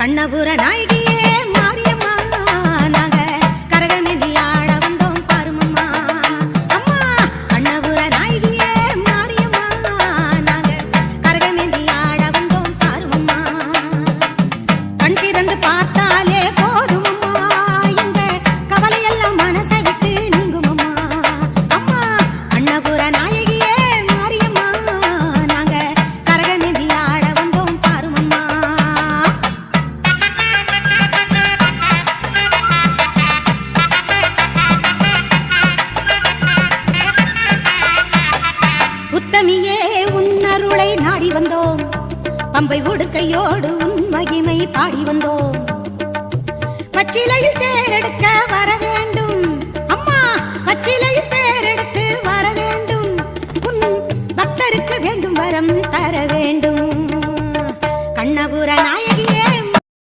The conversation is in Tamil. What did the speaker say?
கண்ணபுர நாயகியே மாரியம்மா நாங்க கரகமேந்தி ஆட வந்தோம் பாருமம்மா அம்மா கண்ணபுர நாயகியே மாரியம்மா நாங்க கரகமேந்தி ஆட வந்தோம் பாருமம்மா கண் திறந்து பார்த்தாலே போதுமம்மா எங்க கவலையெல்லாம் மனசை விட்டு நீங்குமம்மா அம்மா கண்ணபுர நாயகியே மாரியம்மா நாங்க கரகமேந்தி ஆட வந்தோம் பாருமம்மா உத்தமியே உன்னருளை நாடி வந்தோம் பம்பை உடுக்கையோடு உன் மகிமை பாடி வந்தோம் பச்சிலையில் தேரெடுக்க வர வேண்டும் அம்மா பச்சிலையில் தேரெடுத்து வர வேண்டும் உன் பக்தருக்கு வேண்டும் வரம் தர வேண்டும் கண்ணபுர